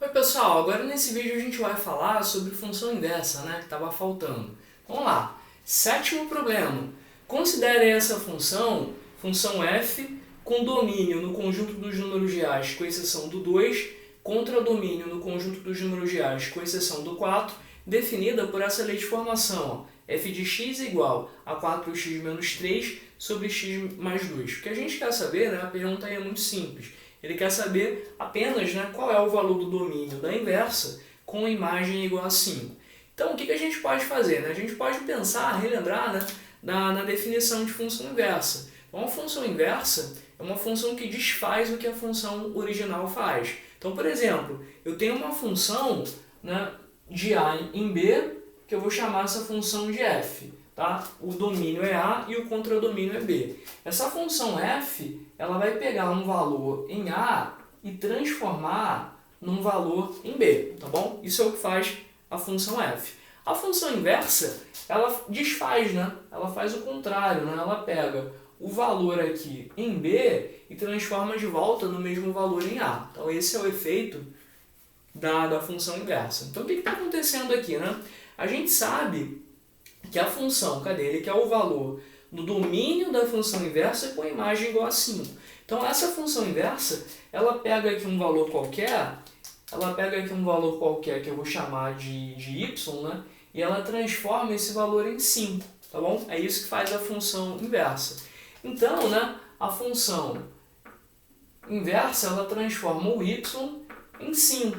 Oi pessoal, agora nesse vídeo a gente vai falar sobre função inversa, que estava faltando. Vamos lá. Sétimo problema. Considere essa função f, com domínio no conjunto dos números reais, com exceção do 2, contra domínio no conjunto dos números reais, com exceção do 4, definida por essa lei de formação, f de x igual a 4x menos 3 sobre x mais 2. O que a gente quer saber, a pergunta aí é muito simples. Ele quer saber apenas qual é o valor do domínio da inversa com a imagem igual a 5. Então, o que a gente pode fazer? A gente pode pensar, relembrar na definição de função inversa. Então, a função inversa é uma função que desfaz o que a função original faz. Então, por exemplo, eu tenho uma função de A em B, que eu vou chamar essa função de f. Tá? O domínio é A e o contradomínio é B. Essa função f ela vai pegar um valor em A e transformar num valor em B. Tá bom? Isso é o que faz a função f. A função inversa ela desfaz, ela faz o contrário. Ela pega o valor aqui em B e transforma de volta no mesmo valor em A. Então esse é o efeito da função inversa. Então o que está acontecendo aqui? A gente sabe que a função, ele quer o valor no domínio da função inversa com a imagem igual a 5. Então essa função inversa, ela pega aqui um valor qualquer, que eu vou chamar de y, e ela transforma esse valor em 5, tá bom? É isso que faz a função inversa. Então, a função inversa, ela transforma o y em 5.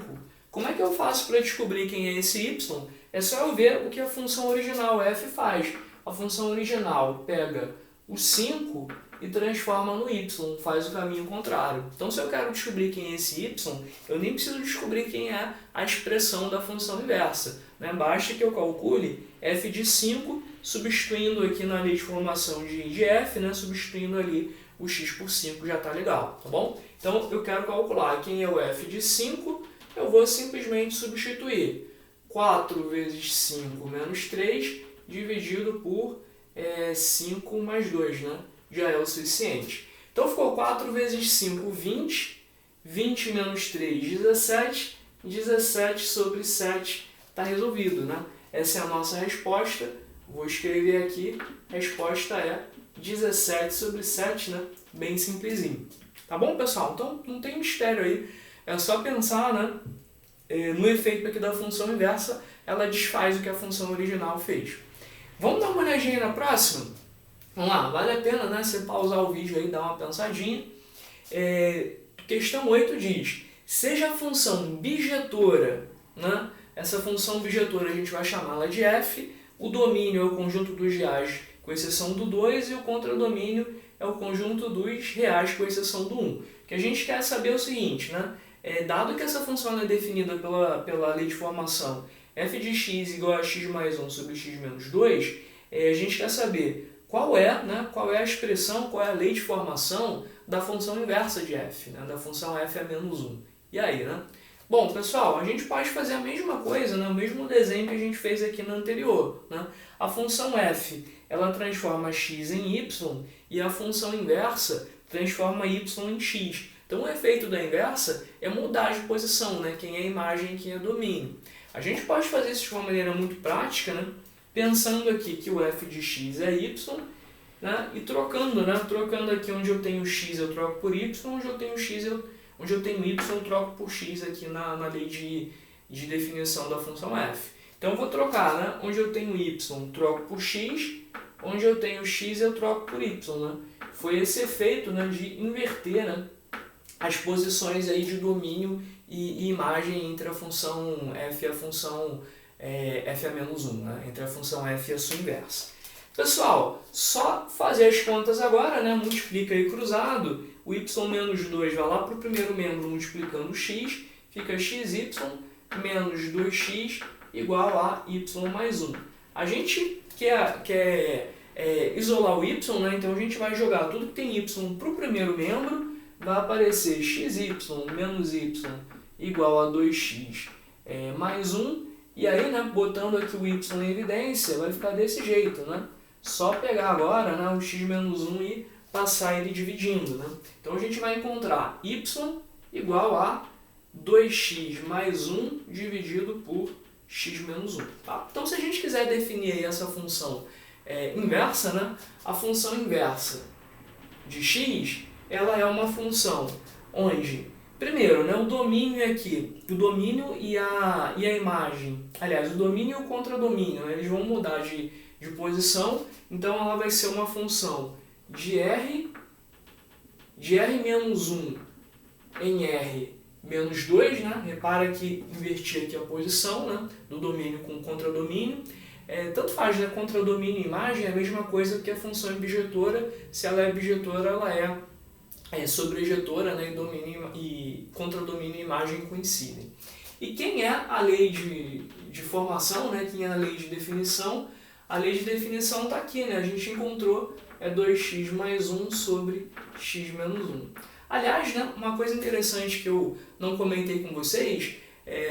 Como é que eu faço para descobrir quem é esse y? É só eu ver o que a função original f faz. A função original pega o 5 e transforma no y, faz o caminho contrário. Então, se eu quero descobrir quem é esse y, eu nem preciso descobrir quem é a expressão da função inversa. Basta que eu calcule f de 5, substituindo aqui na lei de formação de f, substituindo ali o x por 5, já está legal, tá bom? Então, eu quero calcular quem é o f de 5, eu vou simplesmente substituir 4 vezes 5 menos 3 dividido por 5 mais 2, já é o suficiente. Então ficou 4 vezes 5, 20, 20 menos 3, 17, 17 sobre 7 está resolvido. Essa é a nossa resposta, vou escrever aqui, a resposta é 17 sobre 7, bem simplesinho. Tá bom, pessoal? Então não tem mistério aí, é só pensar no efeito aqui da função inversa, ela desfaz o que a função original fez. Vamos dar uma olhadinha na próxima? Vamos lá, vale a pena você pausar o vídeo aí e dar uma pensadinha. Questão 8 diz, seja a função bijetora, essa função bijetora a gente vai chamá-la de f, o domínio é o conjunto dos reais com exceção do 2 e o contradomínio é o conjunto dos reais com exceção do 1. O que a gente quer saber é o seguinte, dado que essa função é definida pela lei de formação f de x igual a x mais 1 sobre x menos 2, a gente quer saber qual é a expressão, qual é a lei de formação da função inversa de f, da função f a menos 1. E aí, Bom, pessoal, a gente pode fazer a mesma coisa, o mesmo desenho que a gente fez aqui no anterior. A função f, ela transforma x em y e a função inversa transforma y em x. Então, o efeito da inversa é mudar de posição, quem é imagem e quem é domínio. A gente pode fazer isso de uma maneira muito prática, pensando aqui que o f de x é y, e trocando, trocando aqui onde eu tenho x eu troco por y, onde eu tenho y eu troco por x aqui na lei de definição da função f. Então, eu vou trocar, onde eu tenho y troco por x, onde eu tenho x eu troco por y. Foi esse efeito de inverter as posições aí de domínio e imagem entre a função f e a função f a menos 1, entre a função f e a sua inversa. Pessoal, só fazer as contas agora, multiplica aí cruzado, o y menos 2 vai lá para o primeiro membro multiplicando x, fica xy menos 2x igual a y mais 1. A gente quer isolar o y, então a gente vai jogar tudo que tem y para o primeiro membro, vai aparecer xy menos y igual a 2x mais 1, e aí, botando aqui o y em evidência, vai ficar desse jeito, Só pegar agora o x menos 1 e passar ele dividindo, Então a gente vai encontrar y igual a 2x mais 1 dividido por x menos 1. Tá? Então, se a gente quiser definir aí essa função inversa, né? A função inversa de x, ela é uma função onde, primeiro, né, o domínio aqui, o domínio e a imagem, aliás, o domínio e o contradomínio, né, eles vão mudar de posição, então ela vai ser uma função de r menos 1 em r menos 2, né? Repara que inverti aqui a posição, né, do domínio com o contradomínio. Tanto faz, né? Contradomínio e imagem é a mesma coisa que a função bijetora. Se ela é bijetora, ela é sobrejetora, né? E contradomínio e imagem coincidem. E quem é a lei de formação, né? Quem é a lei de definição? A lei de definição está aqui, né? A gente encontrou 2x mais 1 sobre x menos 1. Aliás, né, uma coisa interessante que eu não comentei com vocês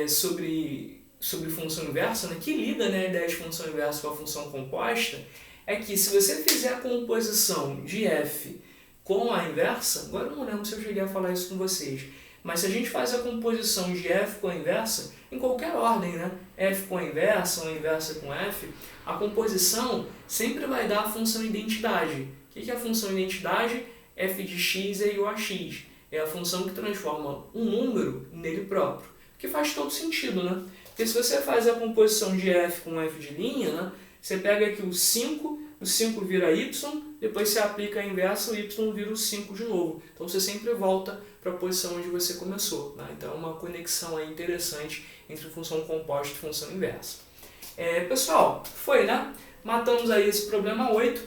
sobre função inversa, né, que lida, né, a ideia de função inversa com a função composta, é que se você fizer a composição de f com a inversa, agora eu não lembro se eu cheguei a falar isso com vocês, mas se a gente faz a composição de f com a inversa, em qualquer ordem, né, f com a inversa ou a inversa com f, a composição sempre vai dar a função identidade. O que é a função identidade? F de x é igual a x. É a função que transforma um número nele próprio. Que faz todo sentido, né? Porque se você faz a composição de f com f de linha, né, você pega aqui o 5 vira y, depois você aplica a inversa, o y vira o 5 de novo. Então você sempre volta para a posição onde você começou, né? Então é uma conexão aí interessante entre função composta e função inversa. Pessoal, foi, né? Matamos aí esse problema 8.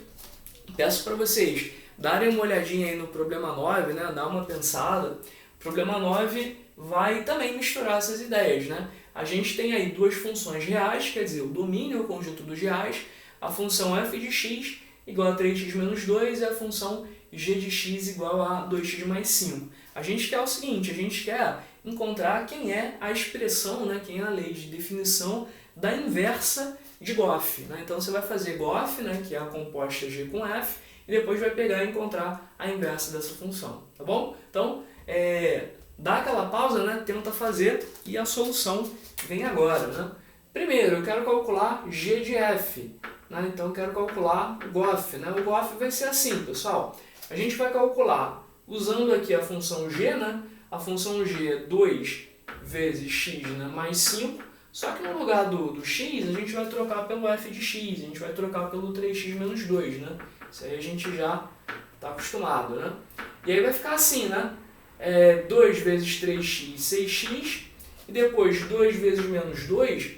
Peço para vocês darem uma olhadinha aí no problema 9, né? Dar uma pensada. O problema 9 vai também misturar essas ideias, né? A gente tem aí duas funções reais, quer dizer, o domínio é o conjunto dos reais, a função f de x igual a 3x menos 2 e a função g de x igual a 2x mais 5. A gente quer o seguinte, a gente quer encontrar quem é a expressão, né? Quem é a lei de definição da inversa de Goff, né? Então você vai fazer Goff, né? Que é a composta g com f, e depois vai pegar e encontrar a inversa dessa função, tá bom? Então, dá aquela pausa, né? Tenta fazer e a solução vem agora, né? Primeiro, eu quero calcular g de f, né? Então eu quero calcular o Goff, né? O Goff vai ser assim, pessoal. A gente vai calcular usando aqui a função g, né? A função g é 2 vezes x, né? Mais 5. Só que no lugar do x, a gente vai trocar pelo f de x, a gente vai trocar pelo 3x menos 2, né? Isso aí a gente já está acostumado, né? E aí vai ficar assim, né? 2 vezes 3x, 6x, e depois 2 vezes menos 2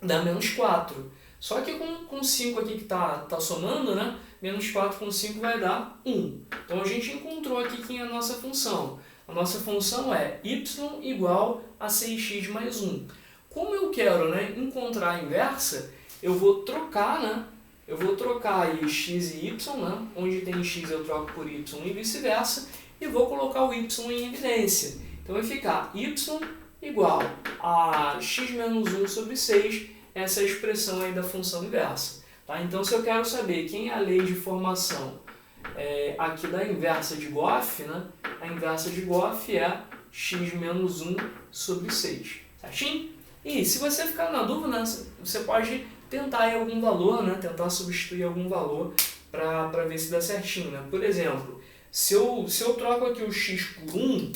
dá menos 4. Só que com 5 aqui que está somando, né? Menos 4 com 5 vai dar 1. Então a gente encontrou aqui quem é a nossa função. A nossa função é y igual a 6x mais 1. Como eu quero, né, encontrar a inversa, eu vou trocar, né? Eu vou trocar aí x e y, né? Onde tem x eu troco por y e vice-versa, e vou colocar o y em evidência. Então vai ficar y igual a x menos 1 sobre 6, essa é a expressão aí da função inversa. Tá? Então se eu quero saber quem é a lei de formação aqui da inversa de Goff, né? A inversa de Goff é x menos 1 sobre 6. Certinho? E se você ficar na dúvida, né, você pode tentar aí algum valor, né, tentar substituir algum valor para ver se dá certinho. Né? Por exemplo, se eu troco aqui o x por 1,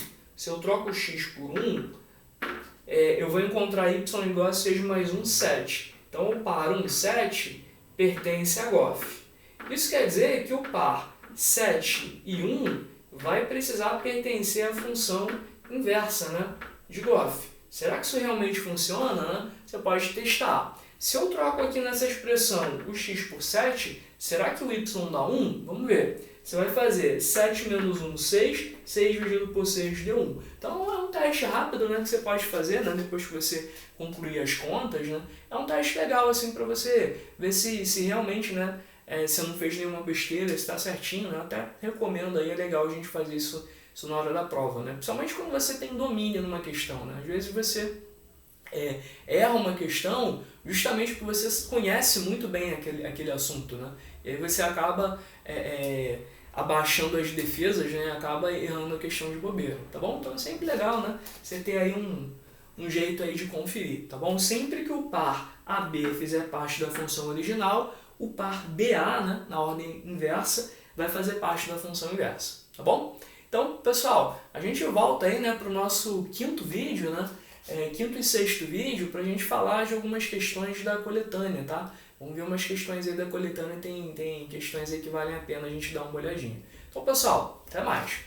eu vou encontrar y igual a 6 mais 1, 7. Então o par 1, 7 pertence a Goff. Isso quer dizer que o par 7 e 1 vai precisar pertencer à função inversa, né, de Goff. Será que isso realmente funciona? Né? Você pode testar. Se eu troco aqui nessa expressão o x por 7, será que o y dá 1? Vamos ver. Você vai fazer 7 menos 1, 6. 6 dividido por 6 deu 1. Então é um teste rápido, né, que você pode fazer, né, depois que você concluir as contas. Né? É um teste legal assim, para você ver se realmente, né, você não fez nenhuma besteira, se está certinho. Né? Até recomendo aí, é legal a gente fazer isso na hora da prova. Né? Principalmente quando você tem domínio numa questão. Né? Às vezes você erra uma questão justamente porque você conhece muito bem aquele assunto, né? E aí você acaba abaixando as defesas, né, acaba errando a questão de bobeira, tá bom? Então é sempre legal, né, você ter aí um jeito aí de conferir, tá bom? Sempre que o par AB fizer parte da função original, o par BA, né, na ordem inversa, vai fazer parte da função inversa, tá bom? Então, pessoal, a gente volta aí, né, para o nosso quinto vídeo, né, quinto e sexto vídeo, para a gente falar de algumas questões da coletânea, tá? Vamos ver umas questões aí da coletânea, tem questões aí que valem a pena a gente dar uma olhadinha. Então, pessoal, até mais!